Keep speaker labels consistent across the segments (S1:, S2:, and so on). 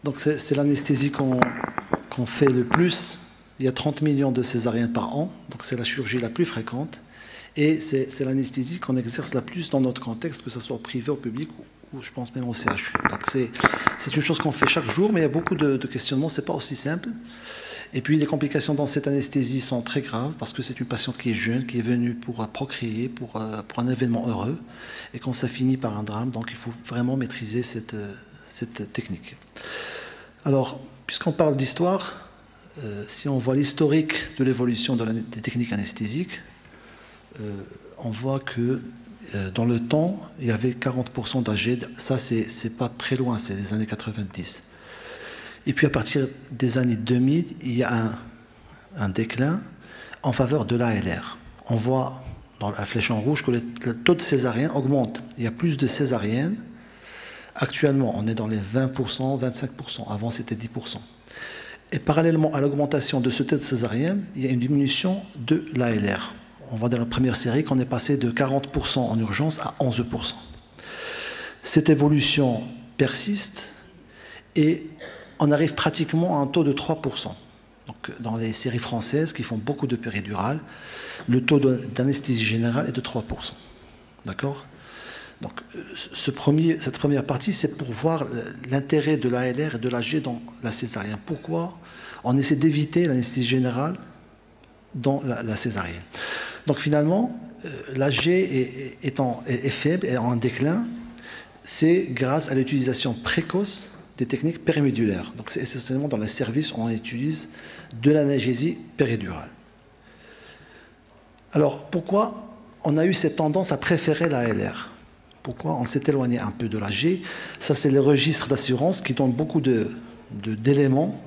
S1: Donc c'est l'anesthésie qu'on fait le plus. Il y a 30 millions de césariennes par an, donc c'est la chirurgie la plus fréquente. Et c'est l'anesthésie qu'on exerce la plus dans notre contexte, que ce soit privé ou public, ou je pense même au CHU. Donc c'est une chose qu'on fait chaque jour, mais il y a beaucoup de questionnements, ce n'est pas aussi simple. Et puis les complications dans cette anesthésie sont très graves, parce que c'est une patiente qui est jeune, qui est venue pour procréer, pour un événement heureux, et quand ça finit par un drame, donc il faut vraiment maîtriser cette technique. Alors, puisqu'on parle d'histoire, si on voit l'historique de l'évolution des techniques anesthésiques, on voit que dans le temps, il y avait 40% d'âgés. Ça, c'est pas très loin, c'est les années 90. Et puis à partir des années 2000, il y a un déclin en faveur de l'ALR. On voit dans la flèche en rouge que le taux de césariennes augmente. Il y a plus de césariennes. Actuellement, on est dans les 20%, 25%. Avant, c'était 10%. Et parallèlement à l'augmentation de ce taux de césarienne, il y a une diminution de l'ALR. On voit dans la première série qu'on est passé de 40% en urgence à 11%. Cette évolution persiste et on arrive pratiquement à un taux de 3%. Donc, dans les séries françaises qui font beaucoup de péridurale, le taux d'anesthésie générale est de 3%. D'accord ? Donc, cette première partie, c'est pour voir l'intérêt de l'ALR et de l'AG dans la césarienne. Pourquoi on essaie d'éviter l'anesthésie générale dans la césarienne? Donc, finalement, l'AG est faible et en déclin, c'est grâce à l'utilisation précoce des techniques périmédulaires. Donc, c'est essentiellement dans les services où on utilise de l'analgésie péridurale. Alors, pourquoi on a eu cette tendance à préférer l'ALR? Pourquoi on s'est éloigné un peu de l'AG? Ça, c'est les registres d'assurance qui donnent beaucoup d'éléments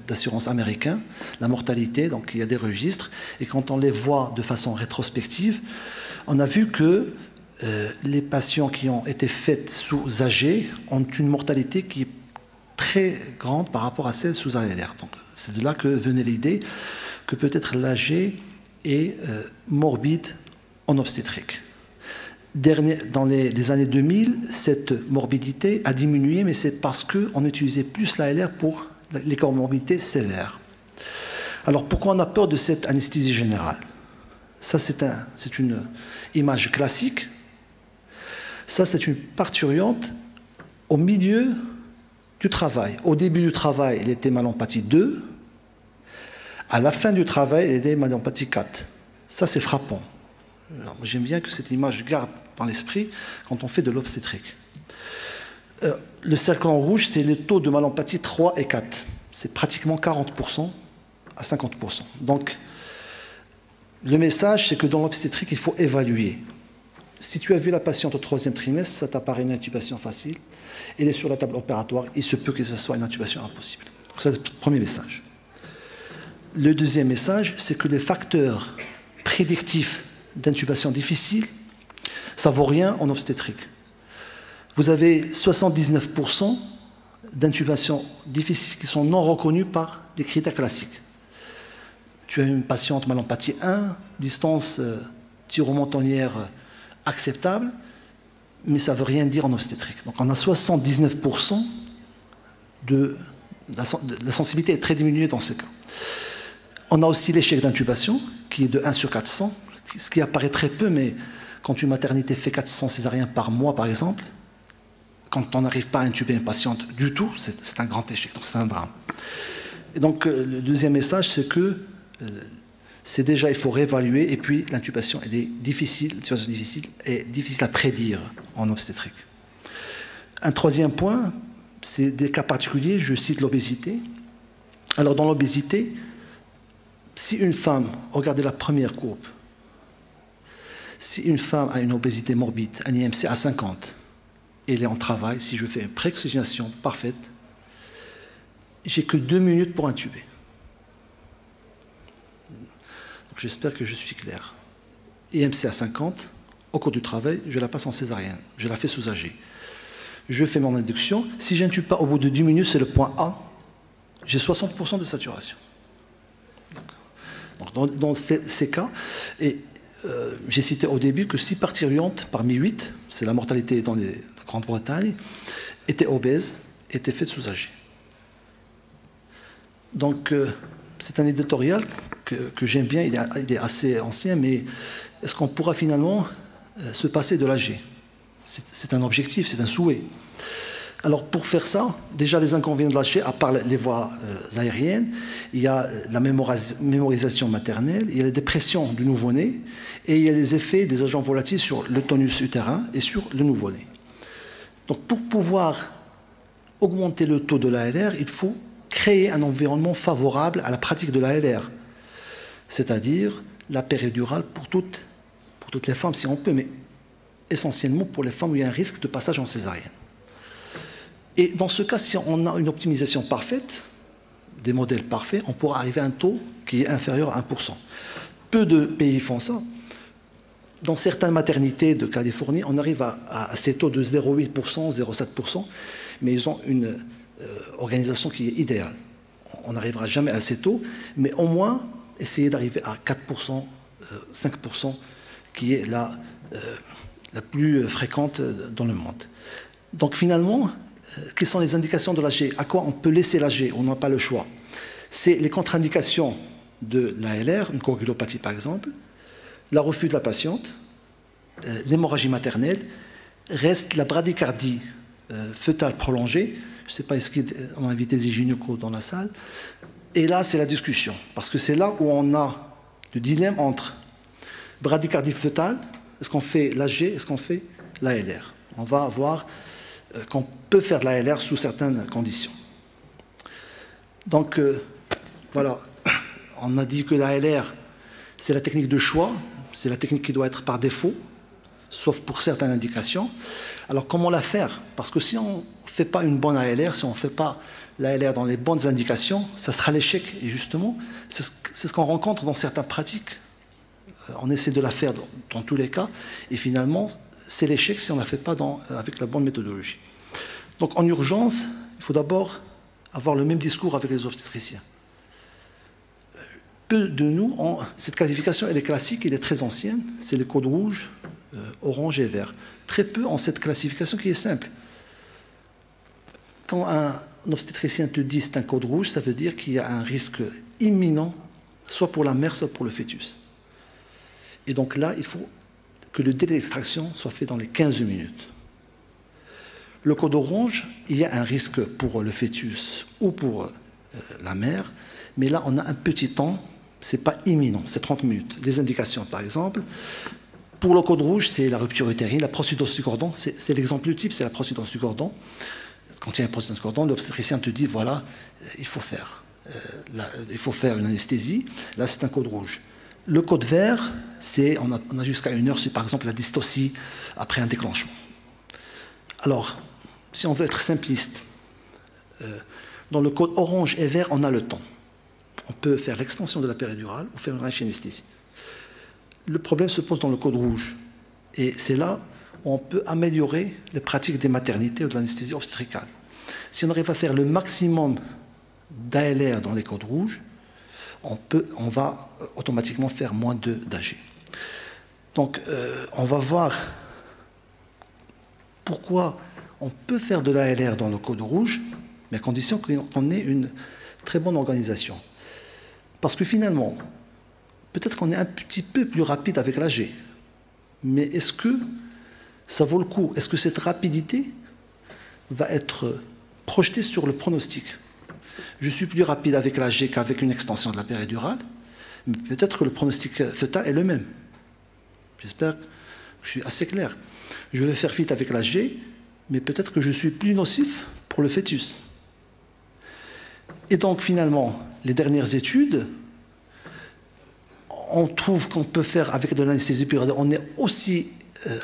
S1: d'assurance américains, la mortalité, donc il y a des registres, et quand on les voit de façon rétrospective, on a vu que les patients qui ont été faits sous AG ont une mortalité qui est très grande par rapport à celle sous ALR. Donc c'est de là que venait l'idée que peut-être l'AG est morbide en obstétrique. Dans les années 2000, cette morbidité a diminué, mais c'est parce qu'on utilisait plus l'ALR pour les comorbidités sévères. Alors pourquoi on a peur de cette anesthésie générale? Ça, c'est une image classique. Ça, c'est une parturiente au milieu du travail. Au début du travail, elle était malompathie 2. À la fin du travail, elle était malompathie 4. Ça, c'est frappant. J'aime bien que cette image garde dans l'esprit quand on fait de l'obstétrique. Le cercle en rouge, c'est le taux de malompathie 3 et 4. C'est pratiquement 40% à 50%. Donc, le message, c'est que dans l'obstétrique, il faut évaluer. Si tu as vu la patiente au 3e trimestre, ça t'apparaît une intubation facile. Elle est sur la table opératoire, il se peut que ce soit une intubation impossible. C'est le premier message. Le deuxième message, c'est que les facteurs prédictifs d'intubation difficile, ça ne vaut rien en obstétrique. Vous avez 79% d'intubations difficiles qui sont non reconnues par des critères classiques. Tu as une patiente malompathie 1, distance thyromontonnière acceptable, mais ça ne veut rien dire en obstétrique. Donc on a 79% la sensibilité est très diminuée dans ce cas. On a aussi l'échec d'intubation, qui est de 1 sur 400, ce qui apparaît très peu, mais quand une maternité fait 400 césariens par mois, par exemple, quand on n'arrive pas à intuber une patiente du tout, c'est un grand échec, donc c'est un drame. Et donc le deuxième message, c'est que c'est déjà, il faut réévaluer, et puis l'intubation, elle est difficile, l'intubation est difficile à prédire en obstétrique. Un troisième point, c'est des cas particuliers, je cite l'obésité. Alors dans l'obésité, si une femme, regardez la première courbe, si une femme a une obésité morbide, un IMC à 50, et elle est en travail, si je fais une pré-oxygénation parfaite, j'ai que 2 minutes pour intuber. J'espère que je suis clair. IMC à 50, au cours du travail, je la passe en césarienne, je la fais sous AG. Je fais mon induction, si je n'intube pas au bout de 10 minutes, c'est le point A, j'ai 60% de saturation. Donc, dans ces cas, et j'ai cité au début que 6 parturientes parmi 8, c'est la mortalité dans la Grande-Bretagne, étaient obèses, étaient faites sous AG. Donc, c'est un éditorial que j'aime bien, il est assez ancien, mais est-ce qu'on pourra finalement se passer de l'AG? C'est un objectif, c'est un souhait. Alors pour faire ça, déjà les inconvénients de l'AG, à part les voies aériennes, il y a la mémorisation maternelle, il y a la dépression du nouveau-né, et il y a les effets des agents volatiles sur le tonus utérin et sur le nouveau-né. Donc pour pouvoir augmenter le taux de l'ALR, il faut créer un environnement favorable à la pratique de l'ALR, c'est-à-dire la péridurale pour toutes les femmes si on peut, mais essentiellement pour les femmes où il y a un risque de passage en césarienne. Et dans ce cas, si on a une optimisation parfaite, des modèles parfaits, on pourra arriver à un taux qui est inférieur à 1%. Peu de pays font ça. Dans certaines maternités de Californie, on arrive à ces taux de 0,8%, 0,7%, mais ils ont une organisation qui est idéale. On n'arrivera jamais à ces taux, mais au moins essayer d'arriver à 4%, 5%, qui est la plus fréquente dans le monde. Donc finalement, quelles sont les indications de l'AG? À quoi on peut laisser l'AG? On n'a pas le choix. C'est les contre-indications de l'ALR, une coagulopathie par exemple, le refus de la patiente, l'hémorragie maternelle, reste la bradycardie fœtale prolongée. Je ne sais pas, est-ce qu'on a invité des gynécos dans la salle? Et là, c'est la discussion, parce que c'est là où on a le dilemme entre bradycardie fœtale, est-ce qu'on fait l'AG, est-ce qu'on fait l'ALR? On va voir qu'on peut faire de l'ALR sous certaines conditions. Donc, voilà, on a dit que l'ALR, c'est la technique de choix, c'est la technique qui doit être par défaut, sauf pour certaines indications. Alors, comment la faire? Parce que si on ne fait pas une bonne ALR, si on ne fait pas l'ALR dans les bonnes indications, ça sera l'échec. Et justement, c'est ce qu'on rencontre dans certaines pratiques. On essaie de la faire dans tous les cas, et finalement, c'est l'échec si on ne la fait pas avec la bonne méthodologie. Donc en urgence, il faut d'abord avoir le même discours avec les obstétriciens. Peu de nous ont cette classification, elle est classique, elle est très ancienne, c'est les codes rouges, orange et vert. Très peu ont cette classification qui est simple. Quand un obstétricien te dit c'est un code rouge, ça veut dire qu'il y a un risque imminent, soit pour la mère, soit pour le fœtus. Et donc là, il faut que le délai d'extraction soit fait dans les 15 minutes. Le code orange, il y a un risque pour le fœtus ou pour la mère, mais là, on a un petit temps, ce n'est pas imminent, c'est 30 minutes. Des indications, par exemple. Pour le code rouge, c'est la rupture utérine, la prostidose du cordon, c'est l'exemple type, c'est la prostidose du cordon. Quand il y a une prostidose du cordon, l'obstétricien te dit, voilà, il faut faire une anesthésie. Là, c'est un code rouge. Le code vert, c'est, on a jusqu'à 1 heure, c'est par exemple la dystocie après un déclenchement. Alors, si on veut être simpliste, dans le code orange et vert, on a le temps. On peut faire l'extension de la péridurale ou faire une anesthésie. Le problème se pose dans le code rouge. Et c'est là où on peut améliorer les pratiques des maternités ou de l'anesthésie obstétricale. Si on arrive à faire le maximum d'ALR dans les codes rouges, on va automatiquement faire moins d'AG. Donc, on va voir pourquoi on peut faire de l'ALR dans le code rouge, mais à condition qu'on ait une très bonne organisation. Parce que finalement, peut-être qu'on est un petit peu plus rapide avec l'AG, mais est-ce que ça vaut le coup? Est-ce que cette rapidité va être projetée sur le pronostic? Je suis plus rapide avec l'AG qu'avec une extension de la péridurale, mais peut-être que le pronostic fœtal est le même. J'espère que je suis assez clair. Je vais faire vite avec l'AG, mais peut-être que je suis plus nocif pour le fœtus. Et donc, finalement, les dernières études, on trouve qu'on peut faire avec de l'anesthésie péridurale, on est aussi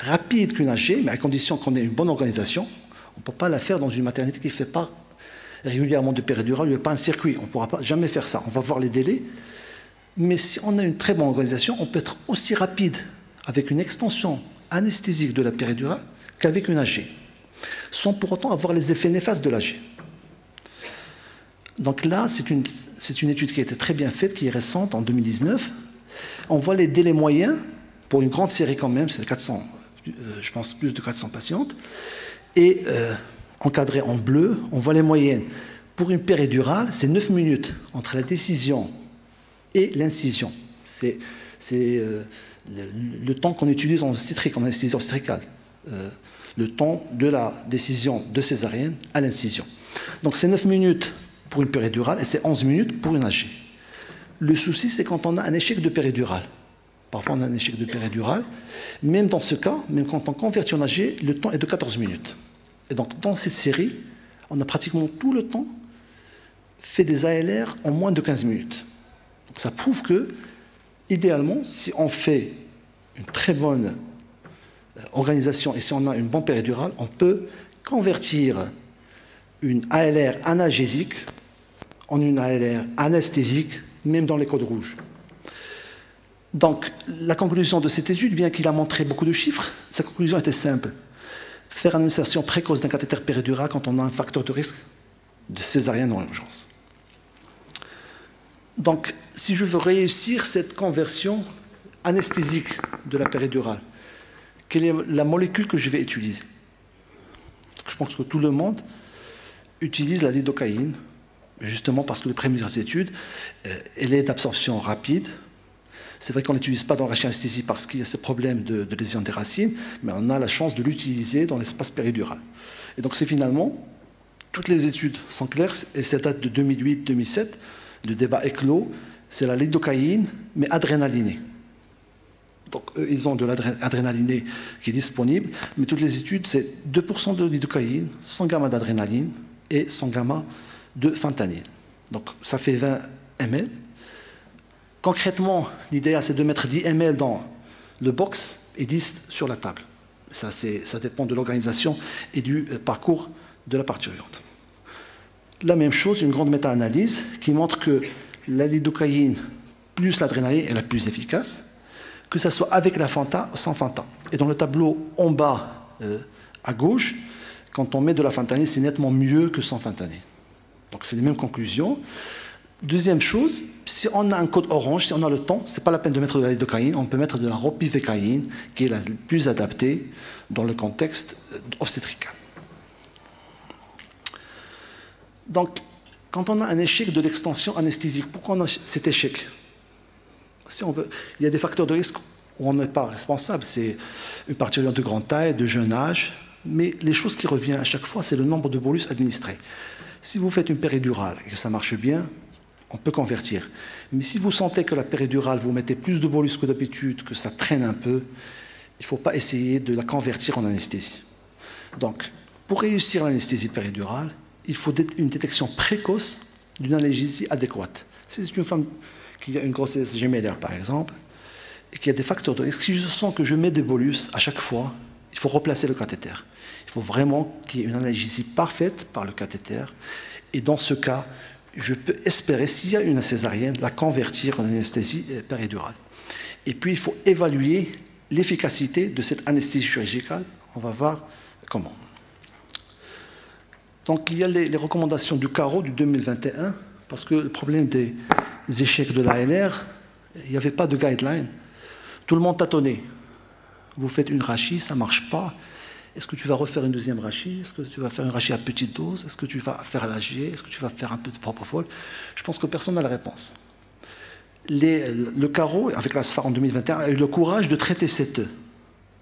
S1: rapide qu'une AG, mais à condition qu'on ait une bonne organisation. On ne peut pas la faire dans une maternité qui ne fait pas régulièrement de péridurale, il n'y a pas un circuit, on ne pourra pas jamais faire ça, on va voir les délais. Mais si on a une très bonne organisation, on peut être aussi rapide avec une extension anesthésique de la péridurale qu'avec une AG, sans pour autant avoir les effets néfastes de l'AG. Donc là, c'est une étude qui a été très bien faite, qui est récente, en 2019. On voit les délais moyens, pour une grande série quand même, c'est 400, je pense plus de 400 patientes, et encadré en bleu, on voit les moyennes Pour une péridurale, c'est 9 minutes entre la décision et l'incision. C'est le temps qu'on utilise en obstétrique, en anesthésie obstétricale. Le temps de la décision de césarienne à l'incision. Donc c'est 9 minutes pour une péridurale et c'est 11 minutes pour une AG. Le souci, c'est quand on a un échec de péridurale. Parfois, on a un échec de péridurale. Même dans ce cas, même quand on convertit en AG, le temps est de 14 minutes. Et donc, dans cette série, on a pratiquement tout le temps fait des ALR en moins de 15 minutes. Donc, ça prouve que, idéalement, si on fait une très bonne organisation et si on a une bonne péridurale, on peut convertir une ALR analgésique en une ALR anesthésique, même dans les codes rouges. Donc, la conclusion de cette étude, bien qu'il a montré beaucoup de chiffres, sa conclusion était simple. Faire une insertion précoce d'un cathéter péridural quand on a un facteur de risque de césarienne en urgence. Donc, si je veux réussir cette conversion anesthésique de la péridurale, quelle est la molécule que je vais utiliser? Je pense que tout le monde utilise la lidocaïne, justement parce que les premières études, elle est d'absorption rapide. C'est vrai qu'on ne l'utilise pas dans la anesthésie parce qu'il y a ce problème de lésion des racines, mais on a la chance de l'utiliser dans l'espace péridural. Et donc c'est finalement, toutes les études sont claires, et ça date de 2008-2007, le débat est clos, c'est la lidocaïne, mais adrénalinée. Donc ils ont de l'adrénalinée qui est disponible, mais toutes les études, c'est 2% de lidocaïne, 100 gamma d'adrénaline et 100 gamma de fentanyl. Donc ça fait 20 ml. Concrètement, l'idée, c'est de mettre 10 ml dans le box et 10 sur la table. Ça dépend de l'organisation et du parcours de la parturiente. La même chose, une grande méta-analyse qui montre que la lidocaïne plus l'adrénaline est la plus efficace, que ce soit avec la Fanta ou sans Fanta. Et dans le tableau en bas à gauche, quand on met de la fentanyl, c'est nettement mieux que sans fentanyl. Donc c'est les mêmes conclusions. Deuxième chose, si on a un code orange, si on a le temps, ce n'est pas la peine de mettre de la lidocaïne, on peut mettre de la ropivacaïne, qui est la plus adaptée dans le contexte obstétrical. Donc, quand on a un échec de l'extension anesthésique, pourquoi on a cet échec? Si on veut, il y a des facteurs de risque où on n'est pas responsable, c'est une parturiente de grande taille, de jeune âge, mais les choses qui reviennent à chaque fois, c'est le nombre de bolus administrés. Si vous faites une péridurale et que ça marche bien, on peut convertir. Mais si vous sentez que la péridurale, vous mettez plus de bolus que d'habitude, que ça traîne un peu, il ne faut pas essayer de la convertir en anesthésie. Donc, pour réussir l'anesthésie péridurale, il faut une détection précoce d'une analgésie adéquate. Si c'est une femme qui a une grossesse gémellaire, par exemple, et qui a des facteurs de risque, si je sens que je mets des bolus à chaque fois, il faut replacer le cathéter. Il faut vraiment qu'il y ait une analgésie parfaite par le cathéter. Et dans ce cas, je peux espérer, s'il y a une césarienne, la convertir en anesthésie péridurale. Et puis, il faut évaluer l'efficacité de cette anesthésie chirurgicale. On va voir comment. Donc, il y a les recommandations du CARO du 2021, parce que le problème des échecs de l'ALR, il n'y avait pas de guideline. Tout le monde tâtonnait. Vous faites une rachis, ça ne marche pas. Est-ce que tu vas refaire une deuxième rachis? Est-ce que tu vas faire une rachis à petite dose? Est-ce que tu vas faire l'AG? Est-ce que tu vas faire un peu de propofol? Je pense que personne n'a la réponse. Le CARO, avec la SFAR en 2021, a eu le courage de traiter cette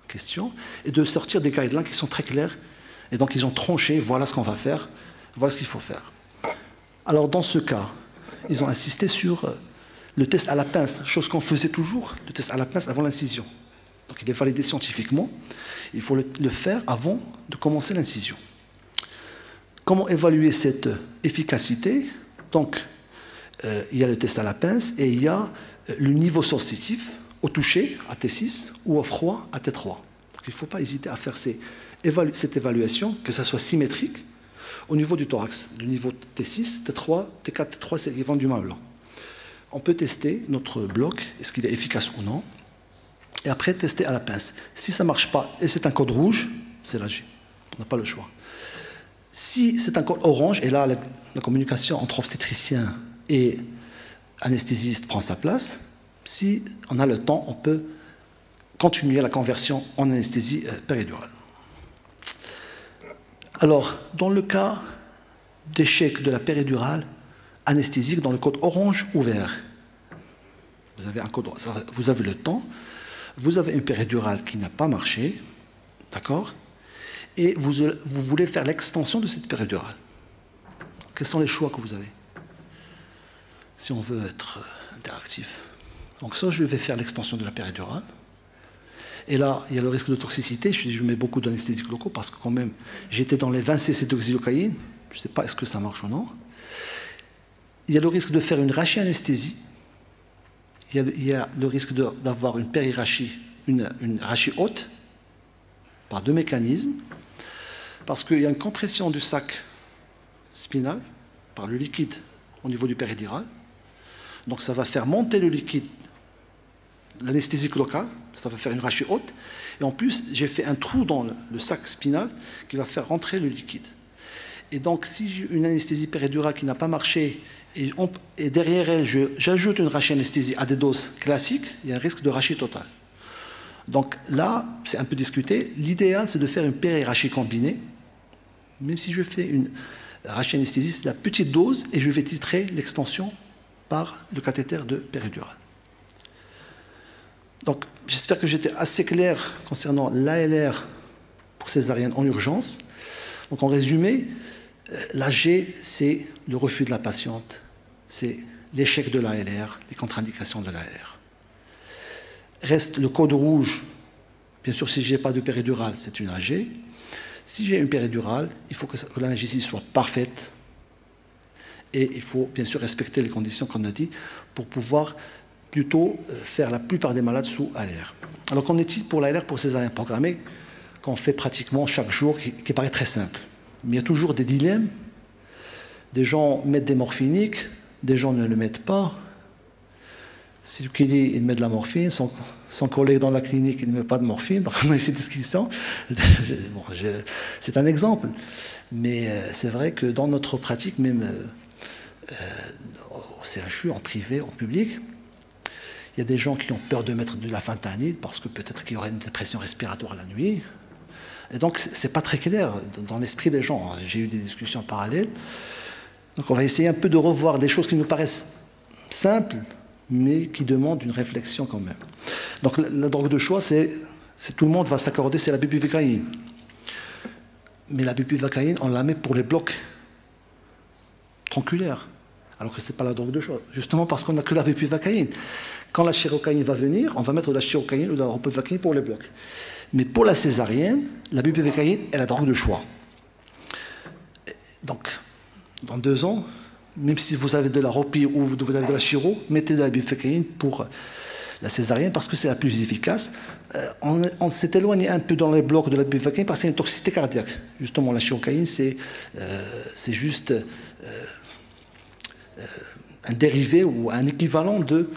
S1: question et de sortir des guidelines qui sont très clairs. Et donc, ils ont tranché, voilà ce qu'on va faire, voilà ce qu'il faut faire. Alors, dans ce cas, ils ont insisté sur le test à la pince, chose qu'on faisait toujours, le test à la pince avant l'incision. Donc, il est validé scientifiquement. Il faut le faire avant de commencer l'incision. Comment évaluer cette efficacité? Donc, il y a le test à la pince et il y a le niveau sensitif au toucher, à T6, ou au froid, à T3. Donc, il ne faut pas hésiter à faire cette évaluation, que ça soit symétrique, au niveau du thorax. Le niveau T6, T3, T4, T3, c'est éventuellement blanc. On peut tester notre bloc, est-ce qu'il est efficace ou non, et après tester à la pince. Si ça ne marche pas, et c'est un code rouge, c'est l'AG. On n'a pas le choix. Si c'est un code orange, et là la communication entre obstétricien et anesthésiste prend sa place, si on a le temps, on peut continuer la conversion en anesthésie péridurale. Alors, dans le cas d'échec de la péridurale anesthésique dans le code orange ou vert. Vous avez un code, vous avez le temps, vous avez une péridurale qui n'a pas marché, d'accord? Et vous voulez faire l'extension de cette péridurale. Quels sont les choix que vous avez? Si on veut être interactif. Donc ça, je vais faire l'extension de la péridurale. Et là, il y a le risque de toxicité. Je mets beaucoup d'anesthésiques locaux parce que quand même, j'étais dans les 20 cc d'oxylocaïne. Je ne sais pas est-ce que ça marche ou non. Il y a le risque de faire une rachianesthésie. Il y a le risque d'avoir une périrachie, une rachie haute, par deux mécanismes. Parce qu'il y a une compression du sac spinal par le liquide au niveau du péridural. Donc ça va faire monter le liquide, l'anesthésique locale, ça va faire une rachie haute. Et en plus, j'ai fait un trou dans le sac spinal qui va faire rentrer le liquide. Et donc, si j'ai une anesthésie péridurale qui n'a pas marché, et derrière elle, j'ajoute une rachianesthésie à des doses classiques, il y a un risque de rachie totale. Donc là, c'est un peu discuté. L'idéal, c'est de faire une périrachie combinée. Même si je fais une rachianesthésie, c'est la petite dose, et je vais titrer l'extension par le cathéter de péridurale. Donc, j'espère que j'étais assez clair concernant l'ALR pour césarienne en urgence. Donc, en résumé, l'AG, c'est le refus de la patiente, c'est l'échec de l'ALR, les contre-indications de l'ALR. Reste le code rouge. Bien sûr, si je n'ai pas de péridurale, c'est une AG. Si j'ai une péridurale, il faut que l'analgésie soit parfaite. Et il faut bien sûr respecter les conditions qu'on a dit pour pouvoir plutôt faire la plupart des malades sous ALR. Alors qu'en est-il pour l'ALR pour césarienne programmée, qu'on fait pratiquement chaque jour, qui paraît très simple. Mais il y a toujours des dilemmes. Des gens mettent des morphiniques, des gens ne le mettent pas. Si le kiné, il met de la morphine, son collègue dans la clinique, il ne met pas de morphine, donc on a ces discussions. Bon, c'est un exemple. Mais c'est vrai que dans notre pratique, même au CHU, en privé, en public, il y a des gens qui ont peur de mettre de la fentanyl parce que peut-être qu'il y aurait une dépression respiratoire la nuit. Et donc, ce n'est pas très clair dans l'esprit des gens. J'ai eu des discussions parallèles. Donc, on va essayer un peu de revoir des choses qui nous paraissent simples, mais qui demandent une réflexion quand même. Donc, la drogue de choix, c'est tout le monde va s'accorder, c'est la bupivacaïne. Mais la bupivacaïne, on la met pour les blocs tronculaires, alors que ce n'est pas la drogue de choix. Justement parce qu'on n'a que la bupivacaïne. Quand la chirocaïne va venir, on va mettre de la chirocaïne ou de la ropivacaïne pour les blocs. Mais pour la césarienne, la bupivacaïne est la drogue de choix. Donc, dans 2 ans, même si vous avez de la ropi ou vous avez de la chiro, mettez de la bupivacaïne pour la césarienne parce que c'est la plus efficace. On s'est éloigné un peu dans les blocs de la bupivacaïne parce que c'est une toxicité cardiaque. Justement, la chirocaïne, c'est juste un dérivé ou un équivalent de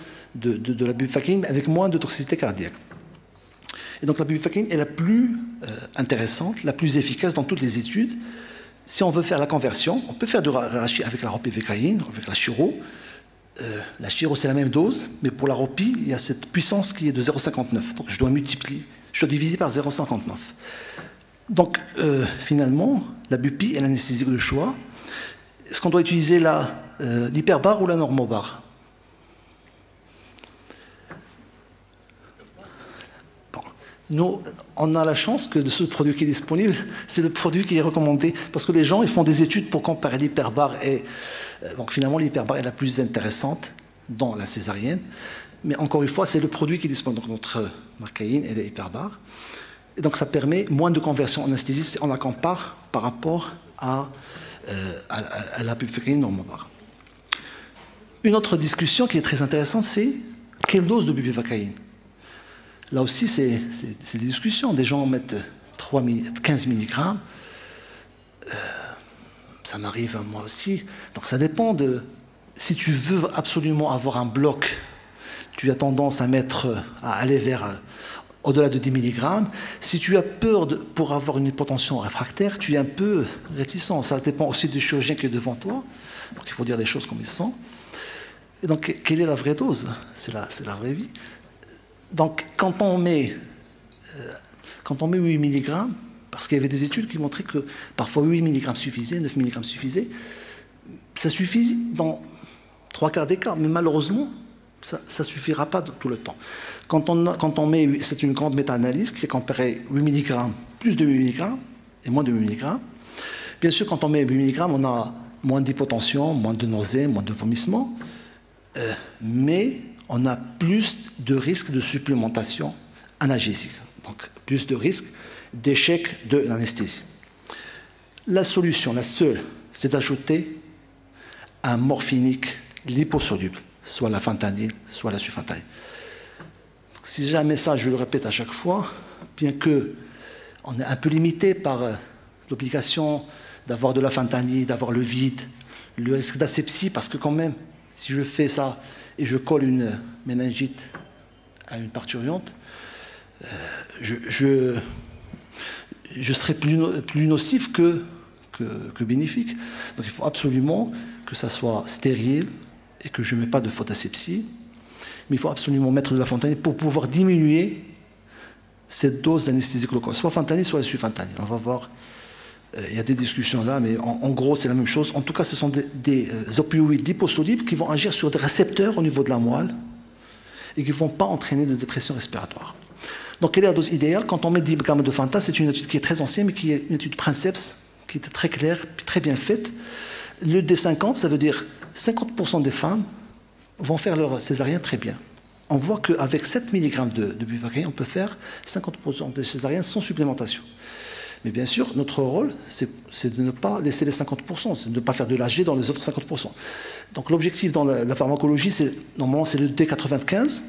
S1: la bupivacaïne avec moins de toxicité cardiaque. Et donc la bupivacaïne est la plus intéressante, la plus efficace dans toutes les études. Si on veut faire la conversion, on peut faire du rachis avec la ropivacaïne, avec la chiro. La chiro, c'est la même dose, mais pour la ropi, il y a cette puissance qui est de 0,59. Donc je dois multiplier, je dois diviser par 0,59. Donc finalement, la bupi est l'anesthésique de choix. Est-ce qu'on doit utiliser l'hyperbare ou la normobare? Nous, on a la chance que de ce produit qui est disponible, c'est le produit qui est recommandé, parce que les gens ils font des études pour comparer l'hyperbare et donc finalement l'hyperbare est la plus intéressante dans la césarienne. Mais encore une fois, c'est le produit qui est disponible. Donc notre marcaïne et l'hyperbare. Et donc ça permet moins de conversion en anesthésie si on la compare par rapport à la bupivacaïne normobare. Une autre discussion qui est très intéressante, c'est quelle dose de bupivacaïne? Là aussi, c'est des discussions. Des gens mettent 15 mg. Ça m'arrive moi aussi. Donc ça dépend de... Si tu veux absolument avoir un bloc, tu as tendance à aller vers au-delà de 10 mg. Si tu as peur pour avoir une hypotension réfractaire, tu es un peu réticent. Ça dépend aussi du chirurgien qui est devant toi. Donc il faut dire les choses comme ils sont. Et donc, quelle est la vraie dose? C'est la vraie vie. Donc, quand on met 8 mg, Parce qu'il y avait des études qui montraient que parfois 8 mg suffisaient, 9 mg suffisaient. Ça suffit dans 3/4 des cas, mais malheureusement, ça ne suffira pas tout le temps. Quand on met, c'est une grande méta-analyse qui a comparé 8 mg, plus de 8 mg et moins de 8 mg. Bien sûr, quand on met 8 mg, on a moins d'hypotension, moins de nausées, moins de vomissements, mais on a plus de risques de supplémentation analgésique, donc plus de risques d'échec de l'anesthésie. La solution, la seule, c'est d'ajouter un morphinique liposoluble, soit la fentanyl, soit la sulfentanyl. Si jamais ça, je le répète à chaque fois, bien que on est un peu limité par l'obligation d'avoir de la fentanyl, d'avoir le vide, le risque d'asepsie, parce que quand même, si je fais ça et je colle une méningite à une parturiente, je serai plus nocif que bénéfique. Donc il faut absolument que ça soit stérile et que je ne mets pas de faute d'asepsie. Mais il faut absolument mettre de la fentanyl pour pouvoir diminuer cette dose d'anesthésie locale. Soit fentanyl, soit sulfentanyl. On va voir, il y a des discussions là, mais en gros c'est la même chose. En tout cas, ce sont des opioïdes liposolubles qui vont agir sur des récepteurs au niveau de la moelle et qui ne vont pas entraîner de dépression respiratoire. Donc quelle est la dose idéale? Quand on met 10 grammes de Fanta, c'est une étude qui est très ancienne, mais qui est une étude Princeps, qui était très claire, très bien faite. Le D50, ça veut dire 50% des femmes vont faire leur césarienne très bien. On voit qu'avec 7 mg de bupivacaine, on peut faire 50% des césariennes sans supplémentation. Mais bien sûr, notre rôle, c'est de ne pas laisser les 50%, c'est de ne pas faire de l'AG dans les autres 50%. Donc l'objectif dans la pharmacologie, normalement, c'est le D95.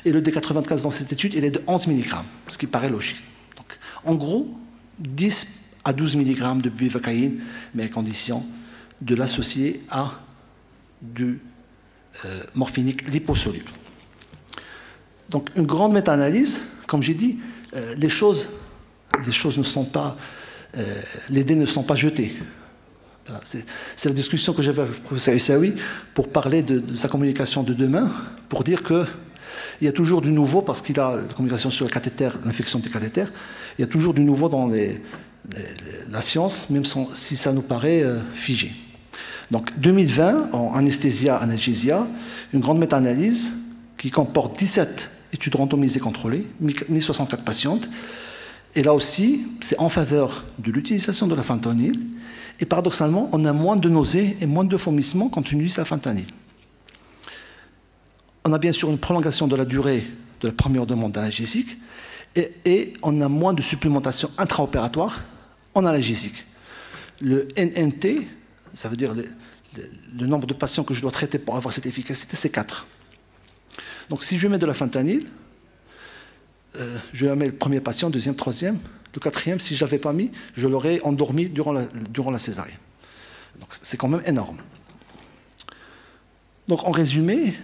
S1: Et le D95 dans cette étude, il est de 11 mg, ce qui paraît logique. Donc, en gros, 10 à 12 mg de bupivacaine, mais à condition de l'associer à du morphinique liposoluble. Donc, une grande méta-analyse, comme j'ai dit, les choses ne sont pas, les dés ne sont pas jetés. C'est la discussion que j'avais avec le professeur Issaoui pour parler de sa communication de demain, pour dire que il y a toujours du nouveau, parce qu'il a la communication sur le cathéter, l'infection des cathéters, il y a toujours du nouveau dans la science, même si ça nous paraît figé. Donc 2020, en anesthésia-analgésia, une grande méta-analyse qui comporte 17 études randomisées contrôlées, 1064 patientes, et là aussi, c'est en faveur de l'utilisation de la fentanyl, et paradoxalement, on a moins de nausées et moins de vomissements quand on utilise la fentanyl. On a bien sûr une prolongation de la durée de la première demande d'analgésique et on a moins de supplémentation intraopératoire en analgésique. Le NNT, ça veut dire le nombre de patients que je dois traiter pour avoir cette efficacité, c'est 4. Donc si je mets de la fentanyl, je la mets le premier patient, deuxième, troisième, le quatrième, si je ne l'avais pas mis, je l'aurais endormi durant la césarienne. Donc c'est quand même énorme. Donc en résumé,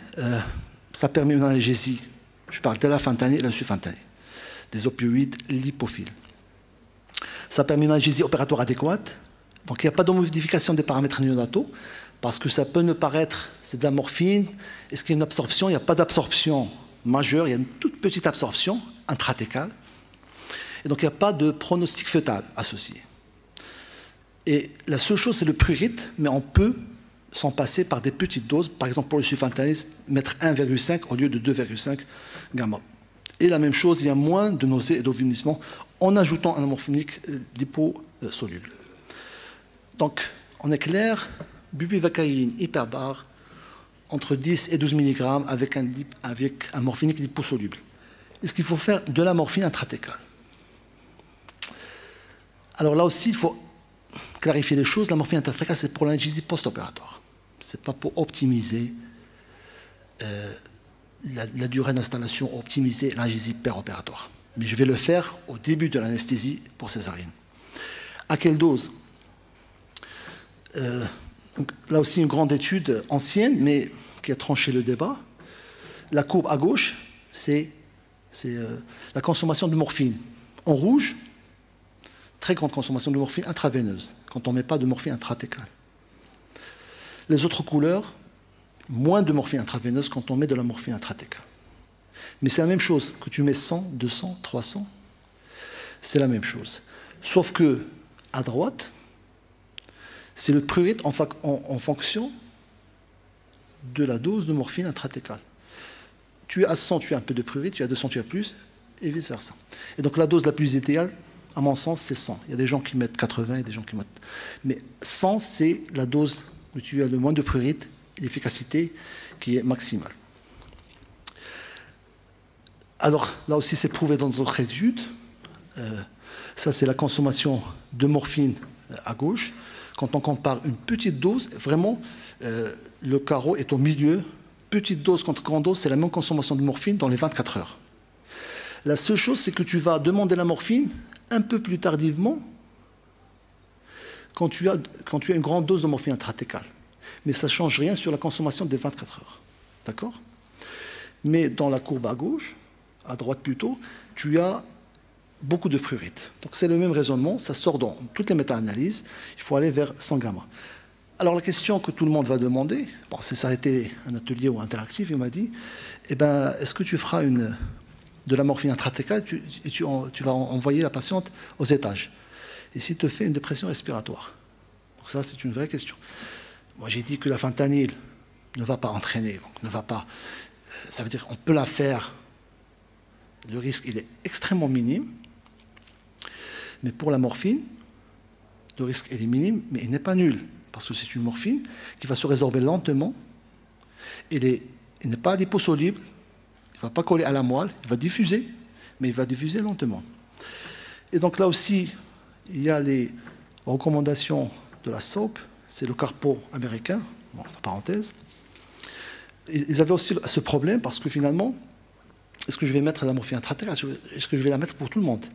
S1: ça permet une analgésie, je parle de la fentanyl et de la sulfentanyl, des opioïdes lipophiles. Ça permet une analgésie opératoire adéquate, donc il n'y a pas de modification des paramètres néonataux, parce que ça peut ne paraître, c'est de la morphine, est-ce qu'il y a une absorption? Il n'y a pas d'absorption majeure, il y a une toute petite absorption intratécale, et donc il n'y a pas de pronostic fœtal associé. Et la seule chose, c'est le prurite, mais on peut s'en passer par des petites doses, par exemple pour le sulfentanyl, mettre 1,5 au lieu de 2,5 gamma. Et la même chose, il y a moins de nausées et de vomissements en ajoutant un morphinique liposoluble. Donc, on est clair, bupivacaine hyperbare, entre 10 et 12 mg avec un morphinique liposoluble. Est-ce qu'il faut faire de la morphine intratécale? Alors là aussi, il faut clarifier les choses. La morphine intratécale, c'est pour l'analgésie post-opératoire. Ce n'est pas pour optimiser la durée d'installation, optimiser l'analgésie péropératoire. Mais je vais le faire au début de l'anesthésie pour césarienne. À quelle dose? Là aussi, une grande étude ancienne, mais qui a tranché le débat. La courbe à gauche, c'est la consommation de morphine. En rouge, très grande consommation de morphine intraveineuse, quand on ne met pas de morphine intratécale. Les autres couleurs, moins de morphine intraveineuse quand on met de la morphine intratécale. Mais c'est la même chose, que tu mets 100, 200, 300, c'est la même chose. Sauf que, à droite, c'est le prurite en fonction de la dose de morphine intrathecale. Tu es à 100, tu as un peu de prurite, tu es à 200, tu as plus, et vice-versa. Et donc la dose la plus idéale, à mon sens, c'est 100. Il y a des gens qui mettent 80 et des gens qui mettent... Mais 100, c'est la dose où tu as le moins de prurite et l'efficacité qui est maximale. Alors, là aussi, c'est prouvé dans d'autres études. Ça, c'est la consommation de morphine à gauche. Quand on compare une petite dose, vraiment, le carreau est au milieu. Petite dose contre grande dose, c'est la même consommation de morphine dans les 24 heures. La seule chose, c'est que tu vas demander la morphine un peu plus tardivement quand tu as une grande dose de morphine intrathecale. Mais ça ne change rien sur la consommation des 24 heures. D'accord? Mais dans la courbe à gauche, à droite plutôt, tu as beaucoup de prurite. Donc c'est le même raisonnement, ça sort dans toutes les méta-analyses, il faut aller vers 100 gamma. Alors la question que tout le monde va demander, bon, ça a été un atelier ou interactif, il m'a dit, eh ben, est-ce que tu feras de la morphine intrathecale et tu vas envoyer la patiente aux étages. Et s'il te fait une dépression respiratoire? Donc ça, c'est une vraie question. Moi, j'ai dit que la fentanyl ne va pas entraîner, donc ne va pas... Ça veut dire qu'on peut la faire. Le risque, il est extrêmement minime. Mais pour la morphine, le risque, il est minime, mais il n'est pas nul. Parce que c'est une morphine qui va se résorber lentement. Il n'est pas liposoluble. Il ne va pas coller à la moelle. Il va diffuser, mais il va diffuser lentement. Et donc là aussi, il y a les recommandations de la SOAP. C'est le carpo américain, bon, entre parenthèses. Ils avaient aussi ce problème parce que finalement, est-ce que je vais mettre la morphine intrathecale? Est-ce que je vais la mettre pour tout le monde?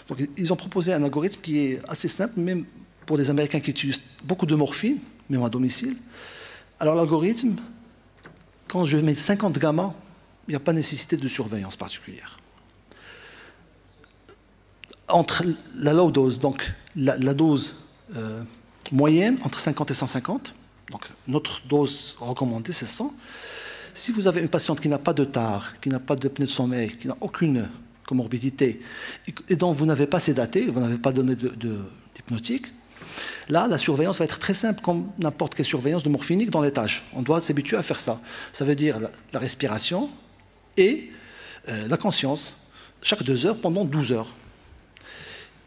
S1: Donc ils ont proposé un algorithme qui est assez simple, même pour les Américains qui utilisent beaucoup de morphine, même à domicile. Alors l'algorithme, quand je mets 50 gamma, il n'y a pas nécessité de surveillance particulière. Entre la low dose, donc la dose moyenne, entre 50 et 150, donc notre dose recommandée, c'est 100. Si vous avez une patiente qui n'a pas de TAR, qui n'a pas d'apnée de sommeil, qui n'a aucune comorbidité, et dont vous n'avez pas sédaté, vous n'avez pas donné d'hypnotique, là, la surveillance va être très simple, comme n'importe quelle surveillance de morphinique dans l'étage. On doit s'habituer à faire ça. Ça veut dire la respiration et la conscience, chaque 2 heures pendant 12 heures.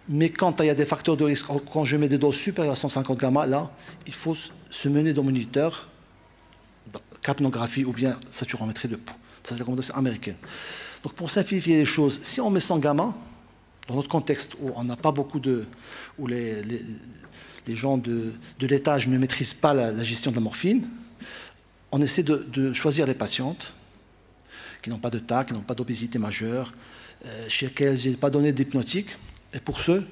S1: Mais quand il y a des facteurs de risque, quand je mets des doses supérieures à 150 gamma, là, il faut se mener dans moniteur, capnographie ou bien saturométrie de pouls. Ça, c'est la recommandation américaine. Donc, pour simplifier les choses, si on met 100 gamma, dans notre contexte où on n'a pas beaucoup où les gens de l'étage ne maîtrisent pas la gestion de la morphine, on essaie de choisir les patientes qui n'ont pas de TAC, qui n'ont pas d'obésité majeure, chez lesquelles je n'ai pas donné d'hypnotique. Et pour ceux,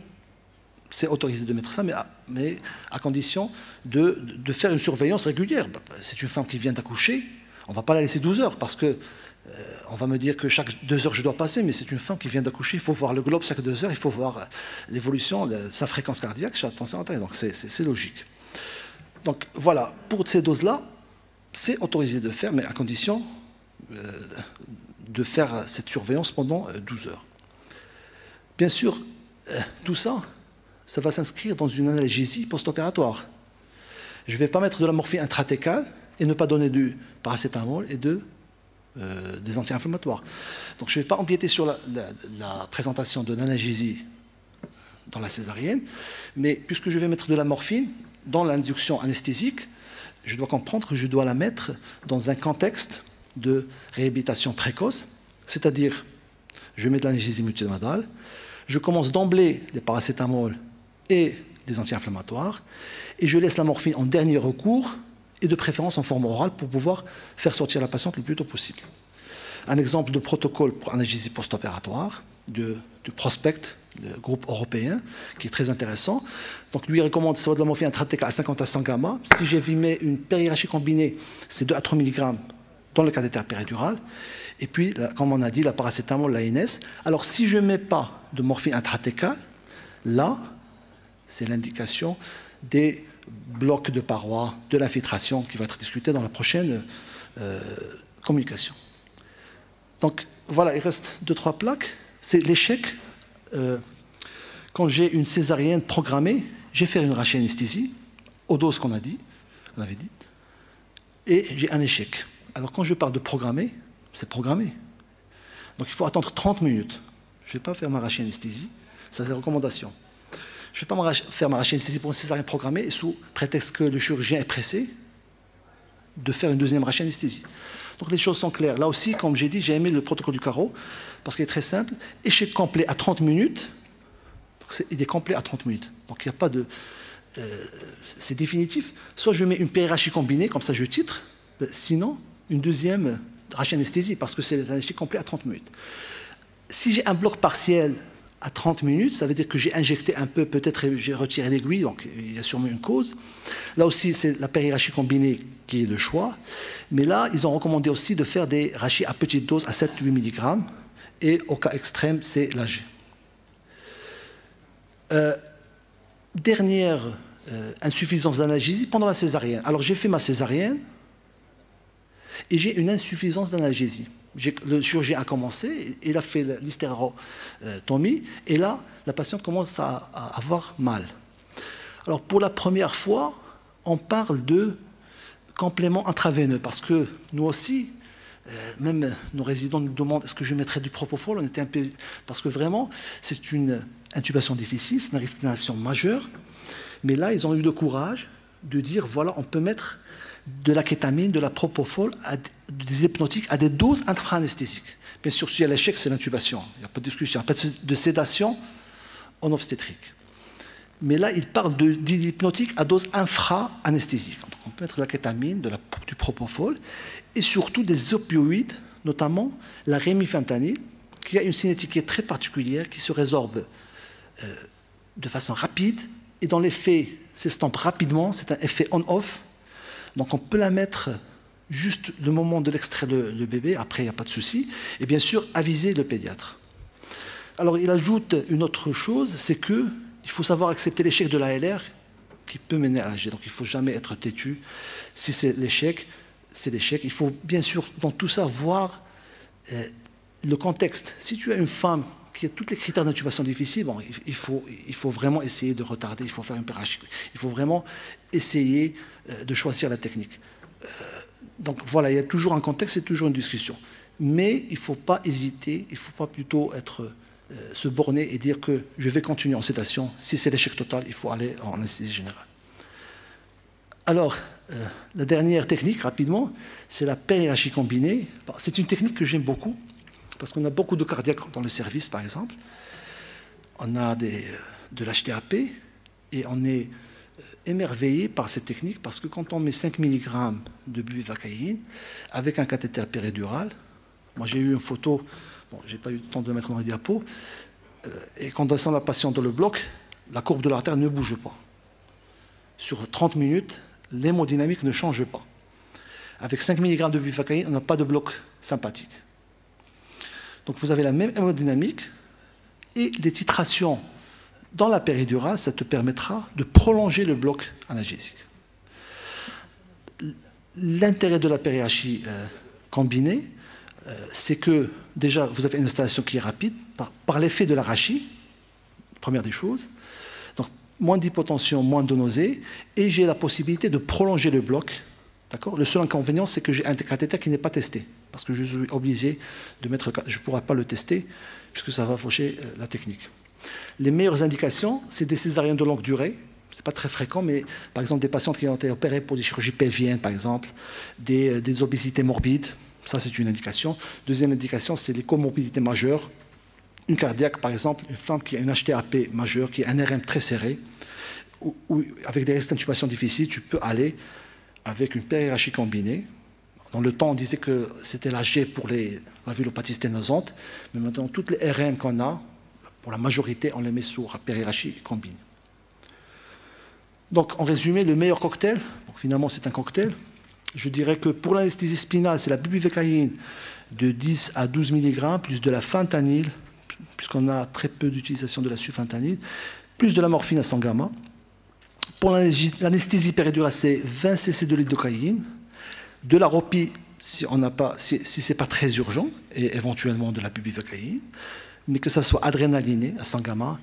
S1: c'est autorisé de mettre ça, mais à condition de faire une surveillance régulière. C'est une femme qui vient d'accoucher, on ne va pas la laisser 12 heures parce que on va me dire que chaque 2 heures je dois passer, mais c'est une femme qui vient d'accoucher, il faut voir le globe chaque 2 heures, il faut voir l'évolution, sa fréquence cardiaque, chaque attention à taille, donc c'est logique. Donc voilà, pour ces doses-là, c'est autorisé de faire, mais à condition de faire cette surveillance pendant 12 heures. Bien sûr, tout ça, ça va s'inscrire dans une analgésie post-opératoire. Je ne vais pas mettre de la morphine intrathecale et ne pas donner du paracétamol et des anti-inflammatoires. Donc je ne vais pas empiéter sur la présentation de l'analgésie dans la césarienne, mais puisque je vais mettre de la morphine dans l'induction anesthésique, je dois comprendre que je dois la mettre dans un contexte de réhabilitation précoce, c'est-à-dire je mets de l'analgésie multimodale, je commence d'emblée les paracétamol et les anti-inflammatoires, et je laisse la morphine en dernier recours, et de préférence en forme orale pour pouvoir faire sortir la patiente le plus tôt possible. Un exemple de protocole pour analgésie post-opératoire du Prospect, le groupe européen, qui est très intéressant. Donc lui recommande soit de la morphine intrathecale à 50 à 100 gamma. Si j'ai mis une périrachie combinée, c'est 2 à 3 mg dans le cathéter péridural. Et puis, comme on a dit, la paracétamol, l'ANS. Alors si je ne mets pas de morphine intrathecale, là, c'est l'indication des blocs de parois, de l'infiltration qui va être discuté dans la prochaine communication. Donc voilà, il reste 2-3 plaques. C'est l'échec quand j'ai une césarienne programmée, j'ai fait une rachianesthésie, aux doses qu'on avait dit, et j'ai un échec. Alors quand je parle de programmer, c'est programmé. Donc il faut attendre 30 minutes. Je ne vais pas faire ma rachianesthésie, ça c'est la recommandation. Je ne vais pas faire ma rachianesthésie pour une césarienne programmée sous prétexte que le chirurgien est pressé de faire une deuxième rachianesthésie. Donc les choses sont claires. Là aussi, comme j'ai dit, j'ai aimé le protocole du carreau parce qu'il est très simple. Échec complet à 30 minutes. Il est complet à 30 minutes. Donc il n'y a pas de... c'est définitif. Soit je mets une PRHI combinée, comme ça je titre. Sinon, une deuxième rachianesthésie parce que c'est un échec complet à 30 minutes. Si j'ai un bloc partiel à 30 minutes, ça veut dire que j'ai injecté un peu, peut-être j'ai retiré l'aiguille, donc il y a sûrement une cause. Là aussi, c'est la périrachie combinée qui est le choix. Mais là, ils ont recommandé aussi de faire des rachis à petite dose, à 7-8 mg. Et au cas extrême, c'est l'AG. Dernière insuffisance d'analgésie pendant la césarienne. Alors, j'ai fait ma césarienne et j'ai une insuffisance d'analgésie. Le chirurgien a commencé, il a fait l'hystérotomie, et là, la patiente commence à avoir mal. Alors, pour la première fois, on parle de complément intraveineux, parce que nous aussi, même nos résidents nous demandent est-ce que je mettrais du propofol. On était un peu, parce que vraiment, c'est une intubation difficile, c'est une respiration majeure, mais là, ils ont eu le courage de dire voilà, on peut mettre de la kétamine, de la propofol, des hypnotiques à des doses infra-anesthésiques. Bien sûr, si il y a l'échec, c'est l'intubation. Il n'y a pas de discussion. Il n'y a pas de sédation en obstétrique. Mais là, il parle d'hypnotiques à dose infra-anesthésique. Donc, on peut mettre de la kétamine, du propofol, et surtout des opioïdes, notamment la rémifentanil, qui a une cinétique qui est très particulière, qui se résorbe de façon rapide, et dont l'effet s'estompe rapidement. C'est un effet on-off. Donc on peut la mettre juste le moment de l'extrait de bébé, après il n'y a pas de souci, et bien sûr aviser le pédiatre. Alors il ajoute une autre chose, c'est qu'il faut savoir accepter l'échec de l'ALR qui peut mener à l'AG. Donc il ne faut jamais être têtu. Si c'est l'échec, c'est l'échec. Il faut bien sûr dans tout ça voir le contexte. Si tu as une femme qui a tous les critères d'intubation difficiles, bon, il faut vraiment essayer de retarder, il faut faire une PRHI. Il faut vraiment essayer de choisir la technique. Donc voilà, il y a toujours un contexte, c'est toujours une discussion. Mais il ne faut pas hésiter, il ne faut pas plutôt se borner et dire que je vais continuer en sédation. Si c'est l'échec total, il faut aller en anesthésie générale. Alors, la dernière technique, rapidement, c'est la périrachie combinée. C'est une technique que j'aime beaucoup, parce qu'on a beaucoup de cardiaques dans le service, par exemple. On a de l'HTAP, et on est émerveillé par cette technique, parce que quand on met 5 mg de bupivacaïne avec un cathéter péridural, moi j'ai eu une photo, bon, je n'ai pas eu le temps de mettre dans le diapo, et quand on descend la patiente dans le bloc, la courbe de l'artère ne bouge pas. Sur 30 minutes, l'hémodynamique ne change pas. Avec 5 mg de bupivacaïne, on n'a pas de bloc sympathique. Donc vous avez la même hémodynamique et des titrations dans la péridurale, ça te permettra de prolonger le bloc analgésique. L'intérêt de la périrachie combinée, c'est que déjà vous avez une installation qui est rapide par l'effet de l'arachie, première des choses. Donc moins d'hypotension, moins de nausées, et j'ai la possibilité de prolonger le bloc. Le seul inconvénient, c'est que j'ai un cathéter qui n'est pas testé, parce que je suis obligé de mettre je ne pourrai pas le tester, puisque ça va faucher la technique. Les meilleures indications, c'est des césariennes de longue durée. Ce n'est pas très fréquent, mais par exemple des patientes qui ont été opérées pour des chirurgies pelviennes, par exemple, des obésités morbides, ça c'est une indication. Deuxième indication, c'est les comorbidités majeures. Une cardiaque, par exemple, une femme qui a une HTAP majeure, qui a un RM très serré, ou avec des risques d'intubation difficiles, tu peux aller avec une périrachie combinée. Dans le temps, on disait que c'était l'AG pour la valvulopathie sténosante, mais maintenant, toutes les RM qu'on a, pour la majorité, on les met sous périrachie combinée. Donc, en résumé, le meilleur cocktail, donc finalement c'est un cocktail, je dirais que pour l'anesthésie spinale, c'est la bupivacaïne de 10 à 12 mg, plus de la fentanyl, puisqu'on a très peu d'utilisation de la sulfentanyl, plus de la morphine à 100 gamma. Pour l'anesthésie péridurale, c'est 20 cc de lidocaïne, de la ropi si ce n'est pas très urgent, et éventuellement de la bupivacaïne, mais que ça soit adrénaliné à 100 gamma,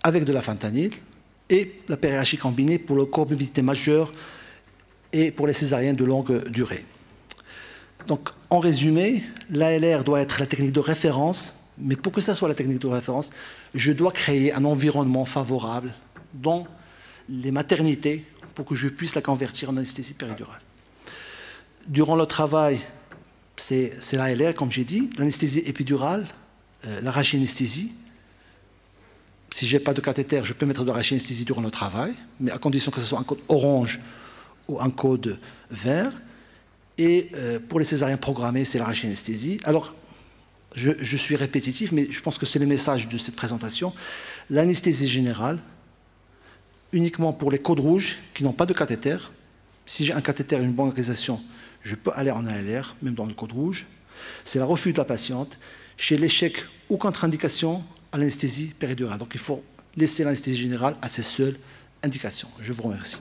S1: avec de la fentanyl et la périarchie combinée pour le comorbidité majeure et pour les césariennes de longue durée. Donc, en résumé, l'ALR doit être la technique de référence, mais pour que ça soit la technique de référence, je dois créer un environnement favorable dans les maternités pour que je puisse la convertir en anesthésie péridurale. Durant le travail, c'est l'ALR, comme j'ai dit, l'anesthésie épidurale, la rachianesthésie. Si je n'ai pas de cathéter, je peux mettre de la rachianesthésie durant le travail, mais à condition que ce soit un code orange ou un code vert. Et pour les césariens programmés, c'est la rachianesthésie. Alors, je suis répétitif, mais je pense que c'est le message de cette présentation. L'anesthésie générale, uniquement pour les codes rouges qui n'ont pas de cathéter. Si j'ai un cathéter et une bonne organisation, je peux aller en ALR, même dans le code rouge. C'est le refus de la patiente. Chez l'échec ou contre-indication à l'anesthésie péridurale. Donc il faut laisser l'anesthésie générale à ses seules indications. Je vous remercie.